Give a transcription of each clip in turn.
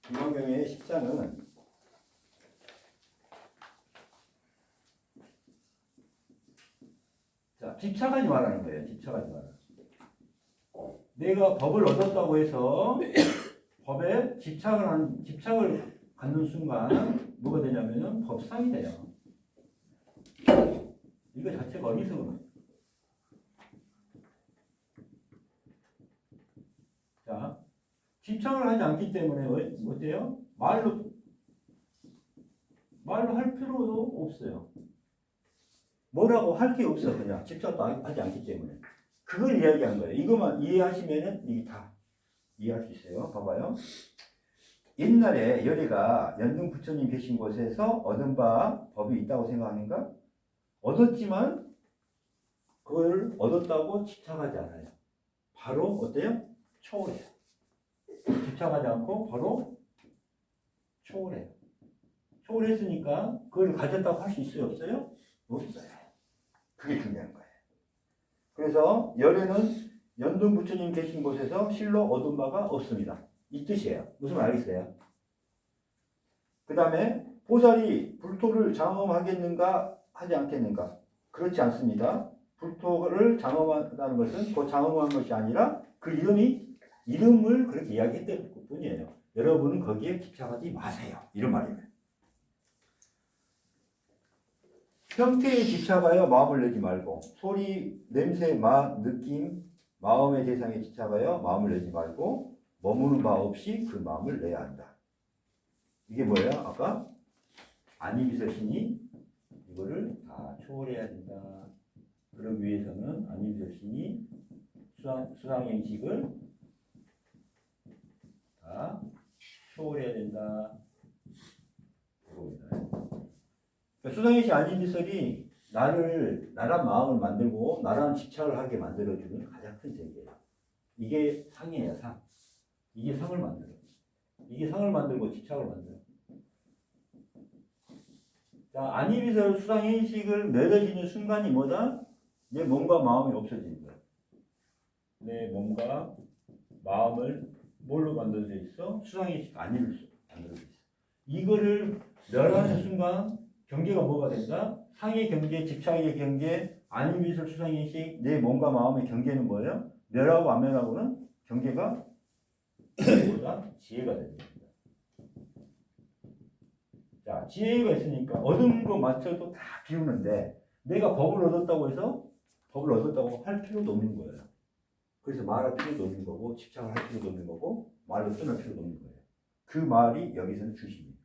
이번 경우에 십자는 자, 집착하지 말라는 거예요. 집착하지 마라. 내가 법을 얻었다고 해서 법에 집착을 갖는 순간 뭐가 되냐면은 법상이 돼요. 이거 자체가 어리석은 거예요. 자, 집착을 하지 않기 때문에 어때요? 말로 할 필요도 없어요. 뭐라고 할 게 없어. 그냥 집착도 하지 않기 때문에. 그걸 이야기한 거예요. 이것만 이해하시면은 이게 다 이해할 수 있어요. 봐봐요. 옛날에 열애가 연등 부처님 계신 곳에서 얻은 바 법이 있다고 생각하는가? 얻었지만 그걸 얻었다고 집착하지 않아요. 바로 어때요? 초월해요. 집착하지 않고 바로 초월해요. 초월했으니까 그걸 가졌다고 할 수 있어요? 없어요? 없어요. 그게 중요한 거예요. 그래서 열애는 연등 부처님 계신 곳에서 실로 얻은 바가 없습니다. 이 뜻이에요. 무슨 말 알겠어요? 그 다음에 보살이 불토를 장엄하겠는가 하지 않겠는가? 그렇지 않습니다. 불토를 장엄하다는 것은 그 장엄한 것이 아니라 그 이름을 그렇게 이야기했을 뿐이에요. 여러분은 거기에 집착하지 마세요. 이런 말이에요. 형태에 집착하여 마음을 내지 말고 소리, 냄새, 맛, 느낌, 마음의 대상에 집착하여 마음을 내지 말고 머무는 바 없이 그 마음을 내야 한다. 이게 뭐예요? 아까 안이비설신이 이거를 다 초월해야 된다. 그러기 위해서는 안이비설신이 수상행식을 다 초월해야 된다. 수상행식 안이비설이 나란 마음을 만들고 나란 집착을 하게 만들어주는 가장 큰 세계예요. 이게 상이에요, 상. 이게 상을 만들어. 이게 상을 만들고 집착을 만들어. 자, 안이비설 수상행식을 내려지는 순간이 뭐다? 내 몸과 마음이 없어지는 거야. 내 몸과 마음을 뭘로 만들어져 있어? 수상행식 안이비설 만들어져 있어. 이거를 멸하는 순간 경계가 뭐가 된다? 상의 경계, 집착의 경계, 안이비설 수상행식, 내 몸과 마음의 경계는 뭐예요? 멸하고 안 멸하고는 경계가 뭐다? 지혜가 됩니다. 자, 지혜가 있으니까 얻은 거 맞춰도 다 비우는데 내가 법을 얻었다고 해서 법을 얻었다고 할 필요도 없는 거예요. 그래서 말할 필요도 없는 거고 집착을 할 필요도 없는 거고 말로 떠날 필요도 없는 거예요. 그 말이 여기서는 주심이에요.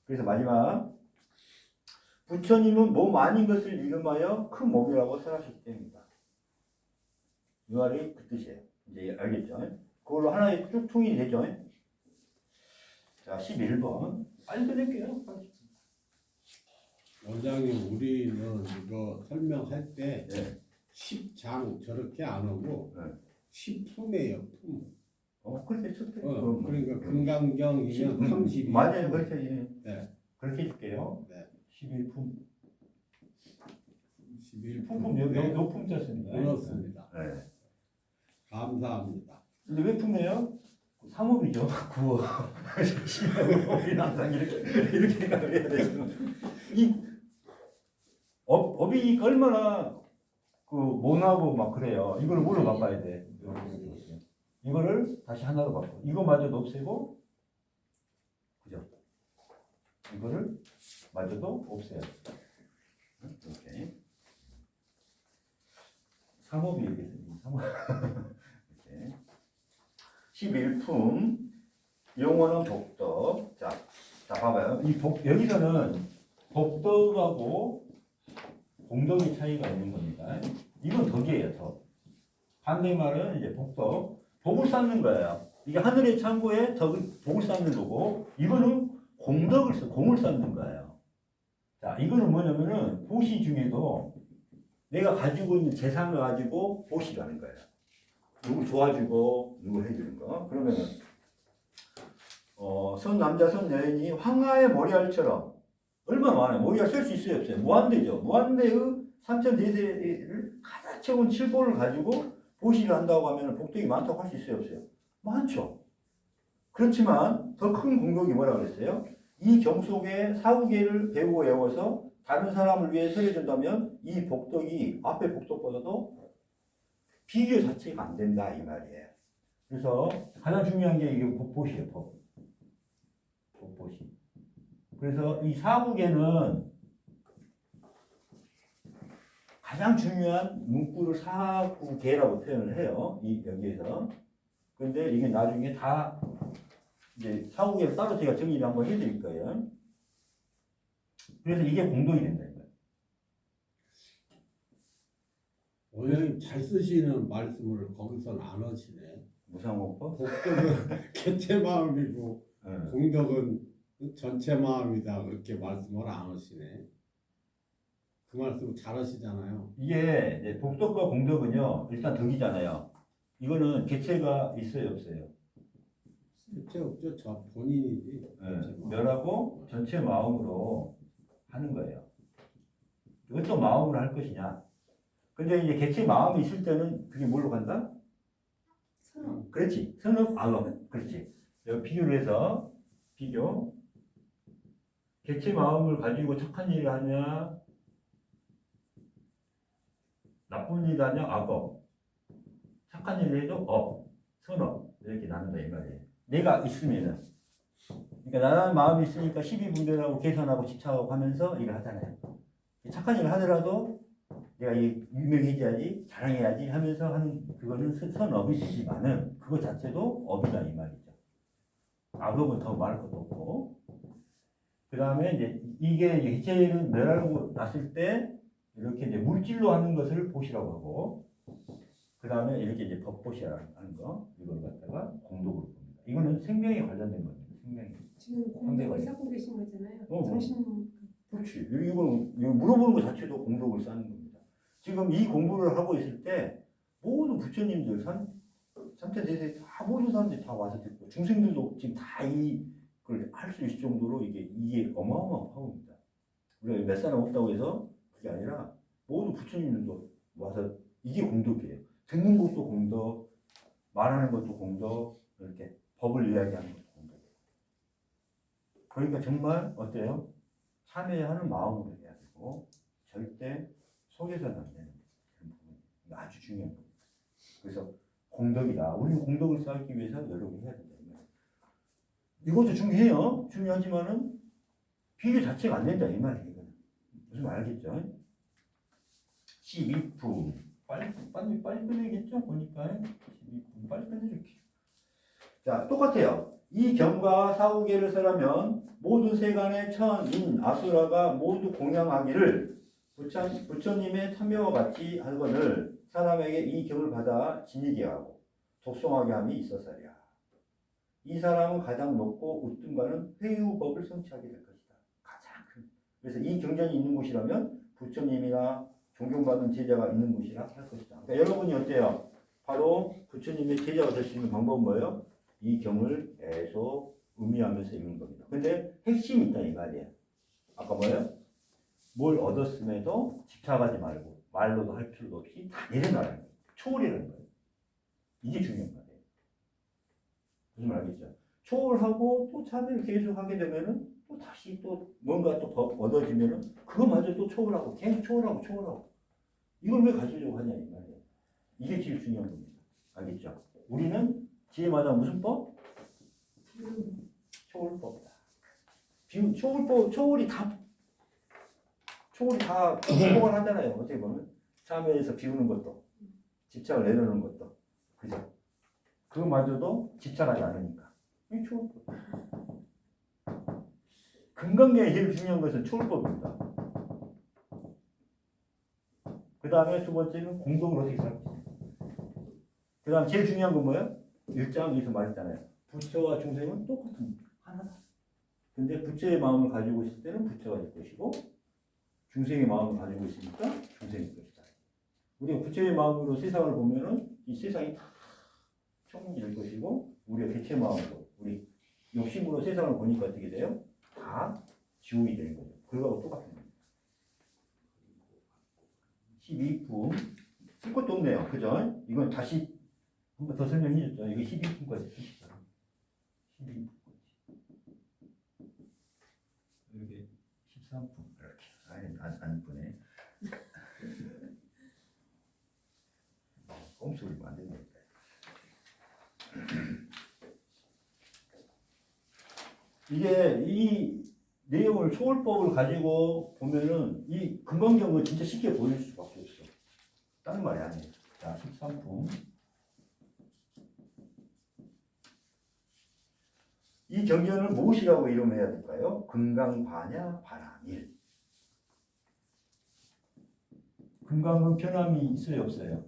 그래서 마지막 부처님은 몸 아닌 것을 이름하여 큰 몸이라고 생각하셨기 때문이다. 이 말이 그 뜻이에요. 이제 알겠죠? 그걸로 하나의 쭉 통일이 되죠? 자, 11번. 빨리 드릴게요. 원장님, 우리는 이거 설명할 때 네. 10장 저렇게 안 하고 네. 10품이에요, 품. 그렇게 쳤대. 그러니까 금강경이면 32. 맞아요, 그렇게. 네. 그렇게 해줄게요. 네. 11품. 11품. 여기 높음 쳤습니다. 그렇습니다. 네. 감사합니다. 근데 왜 품이에요? 3업이죠. 9업. 10업이 항상 이렇게 생각을 해야 돼요. 이 법이 얼마나 모나고 막 그래요. 이걸 뭘로 바꿔야 돼? 이거를 다시 하나로 바꿔. 이거마저도 없애고, 그죠? 이거를 마저도 없애야 돼. 이렇게. 3업이 이렇게 생긴 3업. 이렇게. 11품 용어는 복덕. 자, 봐봐요. 여기서는 복덕하고 공덕의 차이가 있는 겁니다. 이건 덕이에요, 덕. 반대말은 이제 복덕. 복을 쌓는 거예요. 이게 하늘의 창고에 복을 쌓는 거고, 이거는 공을 쌓는 거예요. 자, 이거는 뭐냐면은 보시 중에도 내가 가지고 있는 재산을 가지고 보시라는 거예요. 누구 도와주고 누구 해주는 거. 그러면은 선 남자 선 여인이 황하의 머리알처럼 얼마나 많아요. 머리알 쓸 수 있어요, 없어요? 무한대죠. 무한대의 삼천대세를 가득 채운 칠보를 가지고 보시를 한다고 하면 복덕이 많다고 할 수 있어요, 없어요? 많죠. 그렇지만 더 큰 공덕이 뭐라 그랬어요? 이 경 속에 사후계를 배우고 외워서 다른 사람을 위해 설해준다면 이 복덕이 앞에 복덕보다도 비교 자체가 안 된다 이 말이에요. 그래서 가장 중요한 게 이게 법보시예요. 법보시. 그래서 이 사후계는 가장 중요한 문구를 사구계라고 표현을 해요. 이 여기에서. 근데 이게 나중에 다 이제 사후계를 따로 제가 정리를 한번 해드릴 거예요. 그래서 이게 공동이 된다. 원장님 잘 쓰시는 말씀을 거기서는 안 하시네. 무상공법? 복덕은 개체 마음이고 네. 공덕은 전체 마음이다 그렇게 말씀을 안 하시네. 그 말씀 잘 하시잖아요. 이게 이제 복덕과 공덕은요, 일단 덕이잖아요. 이거는 개체가 있어요, 없어요? 개체 없죠. 저 본인이지. 네. 멸하고 전체 마음으로 하는 거예요. 어떤 마음으로 할 것이냐. 근데 이제 개체 마음이 있을 때는 그게 뭘로 간다? 선업. 그렇지. 선업, 아업. 그렇지. 여기 비교를 해서, 비교. 개체 마음을 가지고 착한 일을 하냐, 나쁜 일을 하냐, 악업. 착한 일을 해도 업, 선업. 이렇게 나눈다, 이 말이에요. 내가 있으면은. 그러니까 나라는 마음이 있으니까 12분별하고 계산하고 집착하고 하면서 일을 하잖아요. 착한 일을 하더라도 내가 이 유명해져야지, 자랑해야지 하면서 하는 그거는 선업이 되지만은 그거 자체도 업이다 이 말이죠. 악업은 더 말할 것도 없고. 그 다음에 이제 이게 해체는 멸하고 났을 때 이렇게 이제 물질로 하는 것을 보시라고 하고, 그 다음에 이렇게 이제 법보시라는 하는 거 이걸 갖다가 공덕으로 봅니다. 이거는 생명에 관련된 겁니다. 생명에. 지금 공덕을 쌓고 계신 거잖아요. 어. 정신. 그렇지. 이거 물어보는 것 자체도 공덕을 쌓는 겁니다. 지금 이 공부를 하고 있을 때 모든 부처님들, 삼태 대세 다 모든 사람들이 다 와서 듣고 중생들도 지금 다 이걸 할 수 있을 정도로 이게 어마어마한 파워입니다. 우리가 몇 사람 없다고 해서 그게 아니라 모든 부처님들도 와서 이게 공덕이에요. 듣는 것도 공덕, 말하는 것도 공덕, 이렇게 법을 이야기하는 것도 공덕이에요. 그러니까 정말 어때요? 참여하는 마음으로 해야 되고 절대 속에서는 안 되는 그런 부분이 아주 중요한 겁니다. 그래서 공덕이다. 우리는 공덕을 쌓기 위해서 노력을 해야 된다. 이것도 중요해요. 중요하지만은 비교 자체가 안 된다 이 말이에요. 이거는. 무슨 말 알겠죠? 12품 빨리 끝내겠죠? 보니까 12품 빨리 끝내줄게. 자, 똑같아요. 이 경과 사후계를 설하면 모든 세간의 천, 인, 아수라가 모두 공양하기를 부처님의 참여와 같이 하거늘 사람에게 이 경을 받아 지니게 하고 독송하게 함이 있어서랴. 이 사람은 가장 높고 우등가는 회유법을 성취하게 될 것이다. 가장 큰. 그래서 이 경전이 있는 곳이라면 부처님이나 존경받는 제자가 있는 곳이라 할 것이다. 그러니까 여러분이 어때요? 바로 부처님의 제자가 될 수 있는 방법은 뭐예요? 이 경을 계속 의미하면서 읽는 겁니다. 근데 핵심이 있다 이 말이에요. 아까 뭐예요? 뭘 얻었음에도 집착하지 말고 말로도 할 필요도 없이 다 내려놔라는 거예요. 초월이라는 거예요. 이게 중요한 거예요. 무슨 말 알겠죠? 초월하고 또 참여를 계속 하게 되면은 또 다시 또 뭔가 또 얻어지면은 그거마저 또 초월하고 계속 초월하고 이걸 왜 가지려고 하냐 이 말이에요. 이게 제일 중요한 겁니다. 알겠죠? 우리는 지혜마다 무슨 법? 초월법이다. 초월이 다 초월하잖아요. 어떻게 보면 참여해서 비우는 것도 집착을 내려놓는 것도 그죠? 그거마저도 집착하지 않으니까 이 초월법. 금강경에 제일 중요한 것은 초월법입니다. 그 다음에 두 번째는 공덕을 어떻게 살고 있습니다. 그 다음 제일 중요한 건 뭐예요? 1장에서 말했잖아요. 부처와 중생은 똑같은 하나다. 근데 부처의 마음을 가지고 있을 때는 부처가 될 것이고 중생의 마음을 가지고 있으니까 중생일 것이다. 우리가 부처의 마음으로 세상을 보면은 이 세상이 다 천국일 것이고 우리가 개체 마음으로 우리 욕심으로 세상을 보니까 어떻게 돼요? 다 지옥이 되는 거죠. 그거하고 똑같은 겁니다. 12품 쓸 것도 없네요. 그죠? 이건 다시 한 번 더 설명해 줬죠. 이게 12품까지 쓰시죠. 12품. 13품 이렇게 안 이쁘네. 꼼수를 만드는 거니까. 이게 이 내용을 소울법을 가지고 보면은 이 금강경은 진짜 쉽게 보일 수밖에 없어. 다른 말이 아니에요. 자, 13품. 이 경전을 무엇이라고 이름해야 될까요? 금강반야 바람일. 금강은 변함이 있어요, 없어요?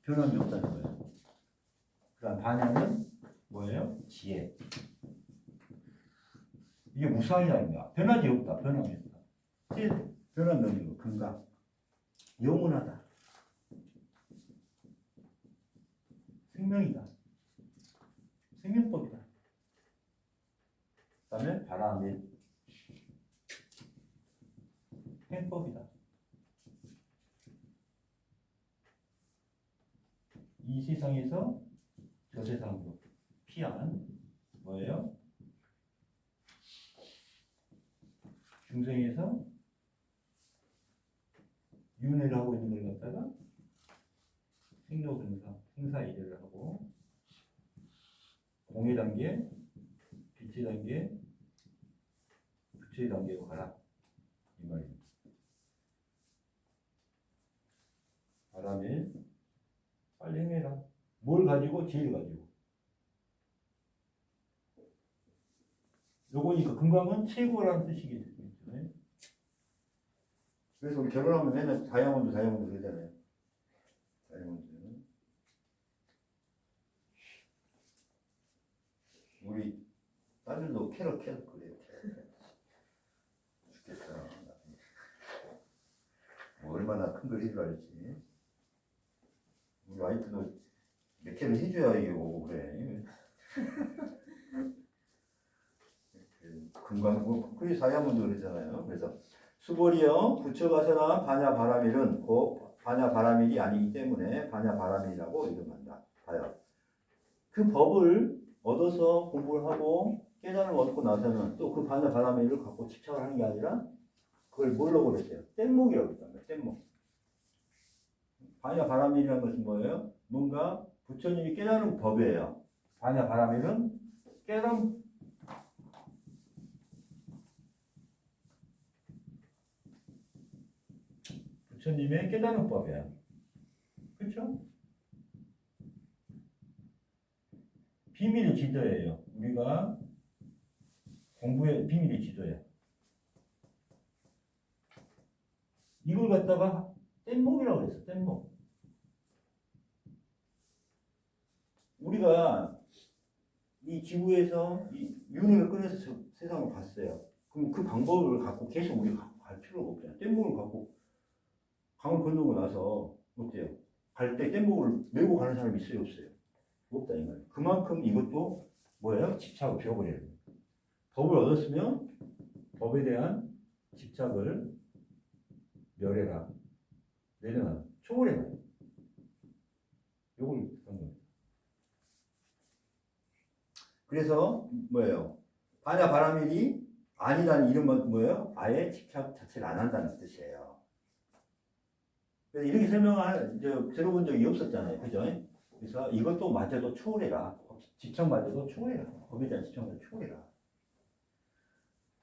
변함이 없다는 거예요. 그다음 반야는 뭐예요? 지혜. 이게 무상이라니까. 변하지 없다. 변함이 없다. 변함이 없는 거. 금강. 영원하다. 생명이다. 생명법이다. 그 다음에 바람일. 행법이다. 이 세상에서 저 세상으로 피한 뭐예요? 중생에서 윤회를 하고 있는 걸 갖다가 생로병사, 생사이래를 하고 공의 단계, 빛의 단계, 부처의 단계로 가라 이 말입니다. 바람일 빨리 행해라. 뭘 가지고? 지혜를 가지고. 요거니까 금강은 최고라는 뜻이겠죠. 그래서 우리 결혼하면 맨날 다이아몬드 그러잖아요. 다이아몬드. 우리 딸들도 캐럿 그래요. 죽겠어. 뭐 얼마나 큰 걸 해줄 알지. 우리 와이프도 몇 개를 해줘야 이게 오고 그래. 금강, 그게 다이아몬드 그러잖아요. 그래서 수보리여 부처가서나 반야바라밀은 곧 반야바라밀이 아니기 때문에 반야바라밀이라고 이름한다. 봐요. 그 법을 얻어서 공부를 하고 깨달음을 얻고 나서는 또 그 반야바라밀을 갖고 집착을 하는 게 아니라 그걸 뭐라고 그랬어요? 뗏목이라고 했단 뗏목. 반야바라밀이라는 것은 뭐예요? 뭔가 부처님이 깨달은 법이에요. 반야바라밀은 깨달음 부처님의 깨달은 법이에요. 그렇죠? 비밀의 지도예요. 우리가 공부의 비밀의 지도예요. 이걸 갖다가 뗏목이라고 그랬어. 뗏목. 우리가 이 지구에서 이 윤회를 꺼내서 세상을 봤어요. 그럼 그 방법을 갖고 계속 우리가 갈 필요가 없잖아요. 뗏목을 갖고 강을 건너고 나서 어때요? 갈 때 뗏목을 메고 가는 사람이 있어요, 없어요? 없다 이 말이에요. 그만큼 이것도 뭐예요? 집착을 비워버려야 돼요. 법을 얻었으면 법에 대한 집착을 멸해라, 내려놔, 초월해라. 요걸 한 겁니다. 그래서 뭐예요? 반야바라밀이 아니라는 이름은 뭐예요? 아예 집착 자체를 안 한다는 뜻이에요. 이렇게 설명을 들어본 적이 없었잖아요. 그죠? 그래서 이것도 마저도 초월해라. 집착마저도 초월해라. 법에 대한 집착마저 초월해라.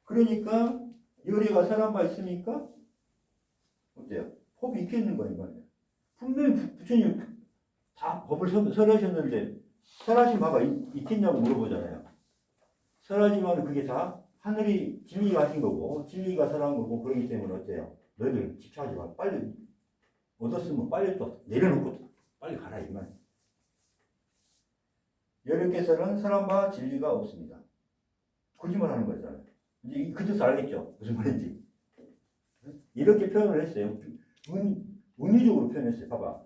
그러니까 열애가 사람과 있으니까 어때요? 법이 있겠는 거예요. 말이에요. 분명히 부처님 다 법을 설하셨는데 설하신 바가 있겠냐고 물어보잖아요. 설하지만 그게 다 하늘이 진리가 하신 거고 진리가 설한 거고 그러기 때문에 어때요? 너희들 집착하지 마. 빨리 얻었으면 빨리 또 내려놓고 빨리 가라 이 말. 여러께서는 사람과 진리가 없습니다. 거짓말하는 거잖아요. 이제 그 뜻을 알겠죠? 무슨 말인지. 이렇게 표현을 했어요. 은유적으로 표현했어요. 봐봐.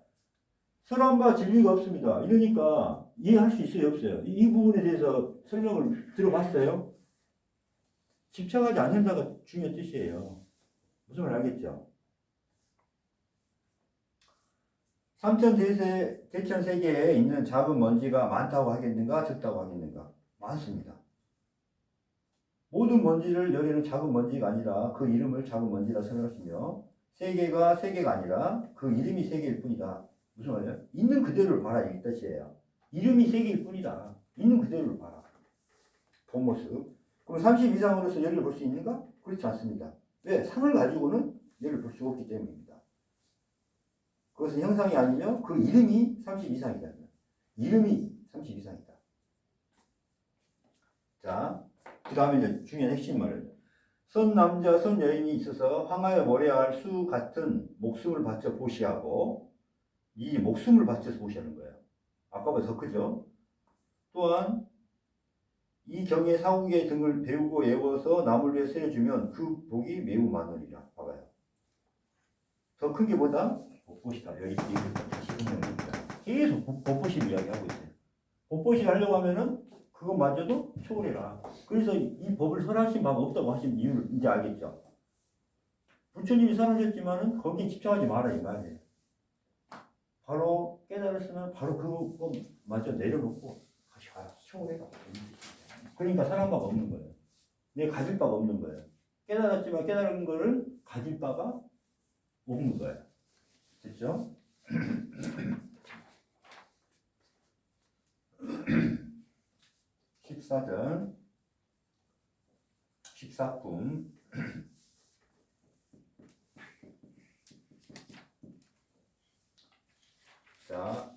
사람과 진리가 없습니다. 이러니까 이해할 수 있어요, 없어요? 이 부분에 대해서 설명을 들어봤어요. 집착하지 않는다가 중요한 뜻이에요. 무슨 말 알겠죠? 삼천 대천 세계에 있는 작은 먼지가 많다고 하겠는가, 적다고 하겠는가? 많습니다. 모든 먼지를 여기는 작은 먼지가 아니라 그 이름을 작은 먼지라 선언하시며 세계가 세계가 아니라 그 이름이 세계일 뿐이다. 무슨 말이야? 있는 그대로를 봐라 이 뜻이에요. 이름이 세계일 뿐이다. 있는 그대로를 봐라. 본 모습. 그럼 30 이상으로서 열을 볼 수 있는가? 그렇지 않습니다. 왜? 상을 가지고는 열을 볼 수 없기 때문입니다. 그것은 형상이 아니며 그 이름이 30 이상이다. 이름이 30 이상이다. 자, 그 다음에 이제 중요한 핵심 말을. 선 남자, 선 여인이 있어서 황하여 모래알 수 같은 목숨을 바쳐 보시하고, 이 목숨을 바쳐서 보시하는 거예요. 아까보다 더 크죠? 또한, 이 경에 사국의 등을 배우고 예워서 남을 위해 세워주면 그 복이 매우 많으리라. 봐봐요. 더 큰 게 뭐다? 복보시다. 여기 이름입니다. 계속 복보시를 이야기하고 있어요. 복보시 하려고 하면은 그것마저도 초월해라. 그래서 이 법을 설하신 방 없다고 하신 이유를 이제 알겠죠? 부처님이 설하셨지만은 거기에 집착하지 마라 이 말이에요. 바로 깨달았으면 바로 그것마저 내려놓고 다시 가라. 초월해라. 그러니까 사람 바가 없는 거예요. 내가 가질 바가 없는 거예요. 깨달았지만 깨달은 거를 가질 바가 없는 거예요. 됐죠? 십사전, 십사품. 자,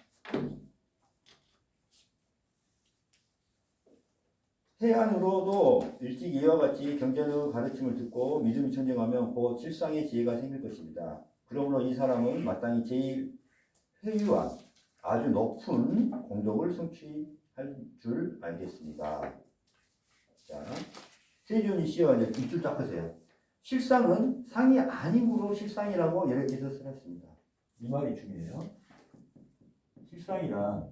해안으로도 일찍 이와 같이 경전의 가르침을 듣고 믿음이 천정하면 곧 실상의 지혜가 생길 것입니다. 그러므로 이 사람은 마땅히 제일 회유한 아주 높은 공덕을 성취할 줄 알겠습니다. 자, 세존이 씨와 이제 뒷줄 닦으세요. 실상은 상이 아니므로 실상이라고 이렇게 설했습니다. 이 말이 중요해요. 실상이란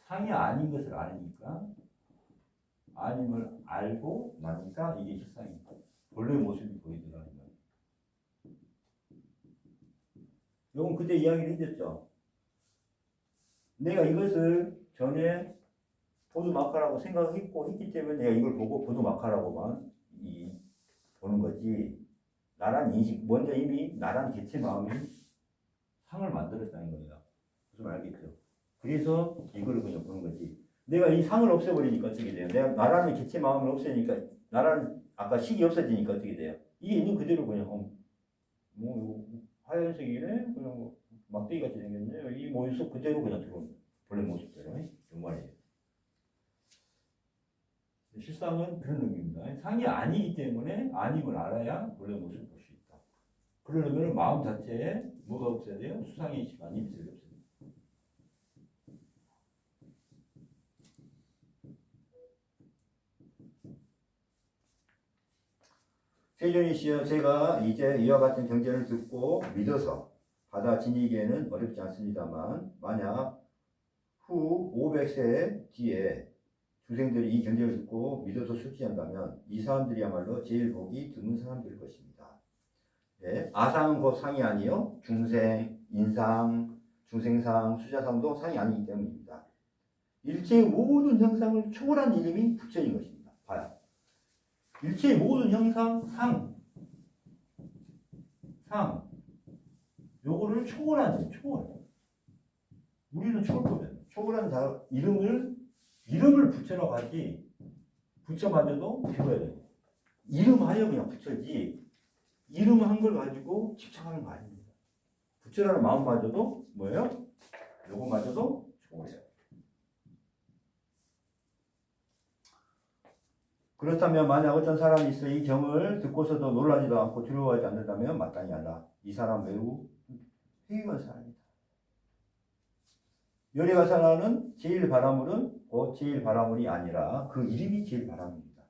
상이 아닌 것을 아니까 아님을 알고 나니까 이게 실상입니다. 본래의 모습이 보이더라는 거예요. 이건 그때 이야기를 해줬죠. 내가 이것을 전에 보두마카라고 생각했고 했기 때문에 내가 이걸 보고 보두마카라고만 보는 거지. 나란 인식, 먼저 이미 나란 개체 마음이 상을 만들었다는 거예요. 무슨 알겠죠? 그래서 이거를 그냥 보는 거지. 내가 이 상을 없애버리니까 어떻게 돼요? 내가 나라는 개체 마음을 없애니까 나라는 아까 식이 없어지니까 어떻게 돼요? 이게 있는 그대로 그냥 뭐 하얀색이네, 그냥 뭐 막대기 같이 생겼네. 이 모습 그대로 그냥 들어오는 본래 모습대로 이 말이에요. 실상은 그런 의미입니다. 상이 아니기 때문에 아님을 알아야 본래 모습을 볼 수 있다. 그러려면 마음 자체에 뭐가 없어야 돼요? 수상의 의식 아님이 없어야 돼요. 세존이 씨여, 제가 이제 이와 같은 경전을 듣고 믿어서 받아 지니기에는 어렵지 않습니다만 만약 후 500세 뒤에 주생들이 이 경전을 듣고 믿어서 숙지한다면 이 사람들이야말로 제일 복이 드문 사람들일 것입니다. 네, 아상은 곧 상이 아니요 중생, 인상, 중생상, 수자상도 상이 아니기 때문입니다. 일체의 모든 형상을 초월한 이름이 부처인 것입니다. 봐요. 일체의 모든 형상, 상. 요거를 초월하는, 초월. 우리는 초월거든. 초월한 이름을 부처라고 하지, 부처마저도 배워야 돼. 이름하여 그냥 부처지, 이름 한 걸 가지고 집착하는 거 아닙니다. 부처라는 마음마저도 뭐예요? 요거마저도 초월해요. 그렇다면 만약 어떤 사람이 있어 이 경을 듣고서도 놀라지도 않고 두려워하지 않는다면 마땅히 알라. 이 사람 매우 회유한 사람이다. 열애가 사나는 제일 바라물은 곧 제일 바라물이 아니라 그 이름이 제일 바라물이다.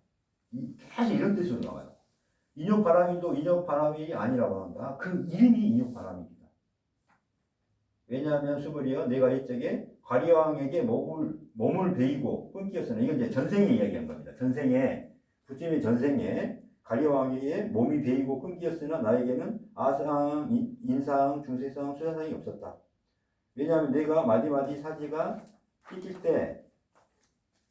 계속 이런 뜻으로 나와요. 인욕 바람이도 인욕 바람이 아니라고 한다. 그 이름이 인욕 바람입니다. 왜냐하면 수벌이여 내가 이쪽에 과리왕에게 몸을 베이고 끊기었으나 이건 이제 전생에 이야기한 겁니다. 전생에 부처님의 전생에 가리왕에게 몸이 베이고 끊기었으나 나에게는 아상, 인상, 중세상, 수자상이 없었다. 왜냐하면 내가 마디마디 사지가 찢길 때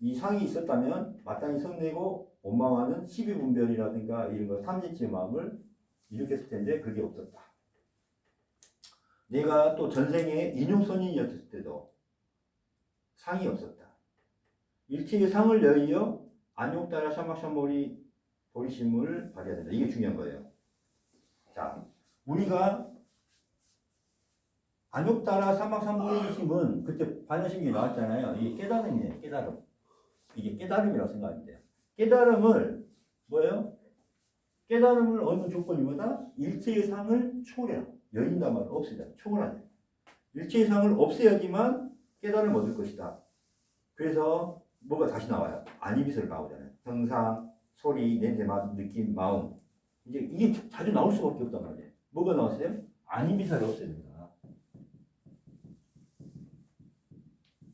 이 상이 있었다면 마땅히 성내고 원망하는 시비분별이라든가 이런 거 탐지치의 마음을 일으켰을 텐데 그게 없었다. 내가 또 전생에 인용선인이었을 때도 상이 없었다. 일체의 상을 여의어 안욕따라 샤막샤모리 보리심을 발휘해야 된다. 이게 중요한 거예요. 자, 우리가 안욕따라 샤막샤모리심은 그때 반야심이 나왔잖아요. 이게 깨달음이에요. 깨달음. 이게 깨달음이라고 생각하면 돼요. 깨달음을 뭐예요? 깨달음을 얻는 조건이 뭐다? 일체의 상을 초월해라. 여인단 말은 없애자. 초월하자. 일체의 상을 없애야지만 깨달음을 얻을 것이다. 그래서 뭐가 다시 나와요? 아니비설이 나오잖아요. 형상, 소리, 냄새, 맛, 느낌, 마음. 이제 이게 자주 나올 수밖에 없단 말이에요. 뭐가 나왔어요? 아니비설이 없애야 된다.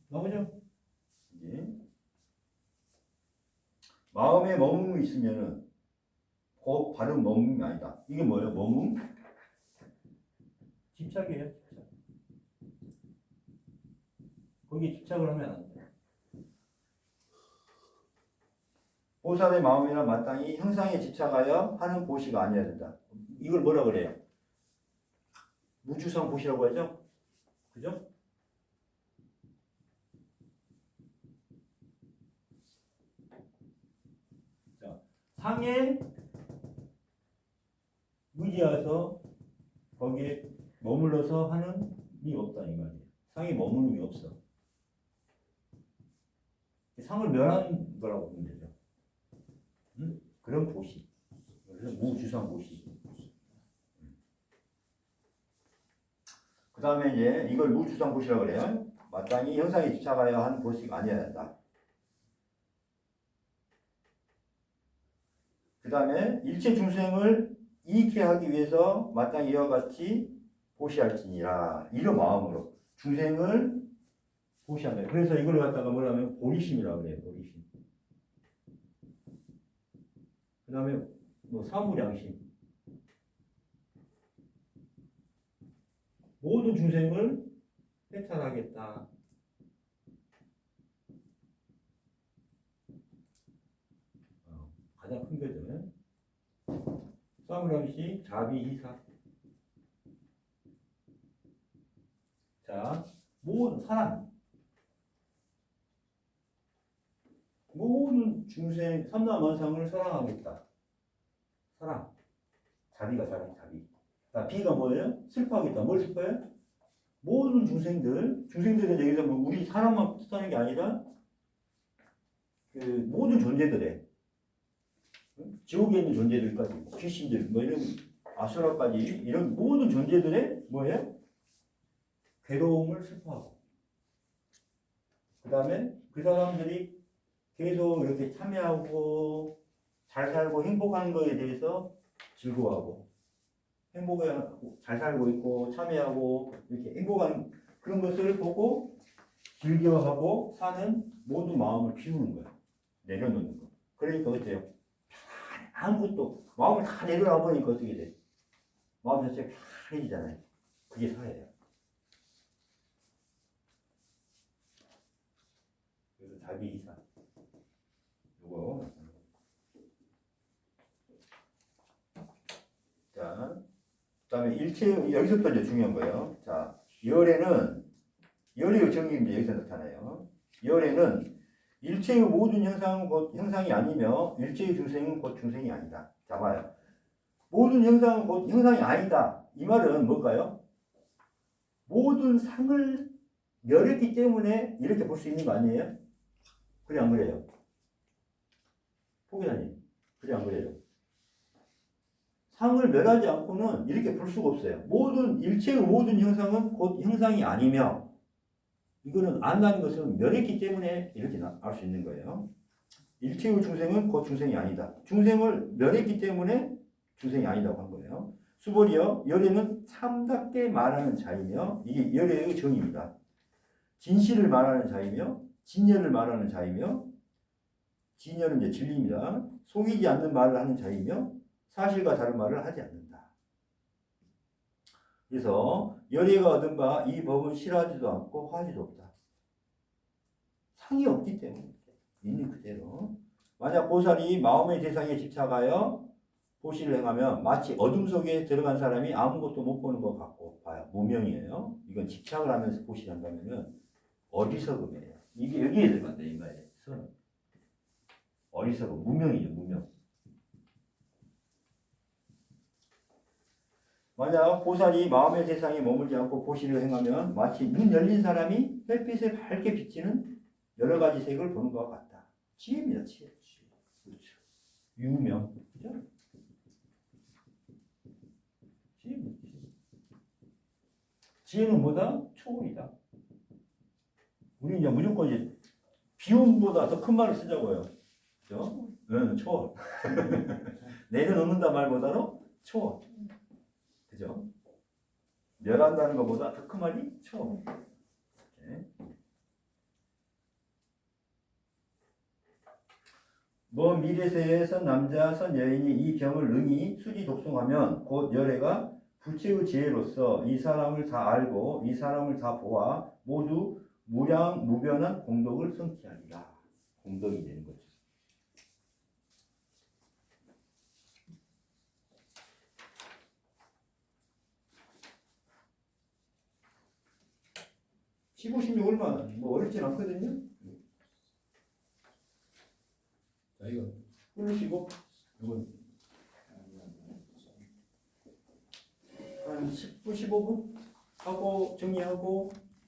나오죠? 이제 마음에 머금이 있으면은 곧 바른 머금이 아니다. 이게 뭐예요? 머금? 집착이에요. 집착. 거기에 집착을 하면 안 돼요. 보살의 마음이나 마땅히 형상에 집착하여 하는 보시가 아니어야 된다. 이걸 뭐라 그래요? 무주상 보시라고 하죠? 그죠? 자, 상에 무지하서 거기에 머물러서 하는 이 없다 이 말이에요. 상에 머무름이 없어. 상을 멸하는 거라고 보면 되죠. 응? 그런 보시. 그래서 무주상 보시. 그 다음에 이제 이걸 무주상 보시라고 그래요. 마땅히 형상에 집착하여 하는 보시가 아니어야 한다. 그 다음에 일체 중생을 이익해 하기 위해서 마땅히 이와 같이 보시할지니라. 이런 마음으로 중생을 보시한다. 그래서 이걸 갖다가 뭐냐면 보리심이라고 그래요. 보리심. 그 다음에 뭐 사무량심. 모든 중생을 해탈하겠다. 가장 큰 거죠. 사무량심, 자비희사. 자, 모든 사람. 모든 중생 삼라만상을 사랑하겠다. 사랑. 자비가 자비. 자, 비가 뭐예요? 슬퍼하겠다. 뭘 슬퍼해요? 모든 중생들은 여기서 뭐 우리 사람만 뜻하는 게 아니라 그 모든 존재들의 지옥에 있는 존재들까지 귀신들 뭐 이런 아수라까지 이런 모든 존재들의 뭐예요? 괴로움을 슬퍼하고 그 다음에 그 사람들이 계속 이렇게 참여하고 잘 살고 행복한 거에 대해서 즐거워하고 행복에 잘 살고 있고 참여하고 이렇게 행복한 그런 것을 보고 즐겨하고 사는 모든 마음을 비우는 거예요. 내려놓는 거. 그러니까 어때요? 아무것도 마음을 다 내려놔 버리니까 어떻게 돼? 마음 자체가 편해지잖아요. 그게 사예요. 그래서 자비이사. 이거. 자, 그다음에 일체 여기서부터 이제 중요한 거예요. 자, 열의 정의는 이제 여기서 나타나요. 열에는 일체의 모든 형상은 곧 형상이 아니며 일체의 중생은 곧 중생이 아니다. 자, 봐요. 모든 형상은 곧 형상이 아니다. 이 말은 뭘까요? 모든 상을 멸했기 때문에 이렇게 볼 수 있는 거 아니에요? 그래 안 그래요? 포기자님, 그래 안 그래요? 상을 멸하지 않고는 이렇게 볼 수가 없어요. 일체의 모든 형상은 곧 형상이 아니며 이거는 안다는 것은 멸했기 때문에 이렇게 알 수 있는 거예요. 일체의 중생은 곧 중생이 아니다. 중생을 멸했기 때문에 중생이 아니다고 한 거예요. 수보리여 열애는 참답게 말하는 자이며 이게 열애의 정의입니다. 진실을 말하는 자이며 진열을 말하는 자이며 진열은 이제 진리입니다. 속이지 않는 말을 하는 자이며 사실과 다른 말을 하지 않는다. 그래서 열애가 얻은 바 이 법은 싫어하지도 않고 화하지도 없다. 상이 없기 때문에. 있는 그대로. 만약 보살이 마음의 대상에 집착하여 보시를 행하면 마치 어둠 속에 들어간 사람이 아무것도 못 보는 것 같고 봐요. 무명이에요. 이건 집착을 하면서 보시를 한다면은 어리석음이에요. 이게 여기에 들어간다 이 말이에요. 선은. 어리석음, 무명이죠, 무명. 만약 보살이 마음의 세상에 머물지 않고 보시를 행하면 마치 눈 열린 사람이 햇빛에 밝게 비치는 여러 가지 색을 보는 것과 같다. 지혜입니다, 지혜. 그렇죠. 유명. 그죠? 지혜입니다, 지혜. 지혜는 뭐다? 초월이다. 우리 이제 무조건 이제 비움보다 더 큰 말을 쓰자고요. 그죠? 응, 초월. 내려놓는다 말보다도 초월. 그죠? 멸한다는 것보다 더 큰 말이 초월. 네. 뭐 미래세의 선 남자 선 여인이 이 병을 능히 수지 독송하면 곧 열애가 부처의 지혜로서 이 사람을 다 알고 이 사람을 다 보아 모두 무량 무변한 공덕을 성취하리라. 공덕이 되는 거죠. (15, 16) 얼마나 뭐 어렵진 않거든요. 자 이거 끊으시고 이건 한 10분 15분 하고 정리하고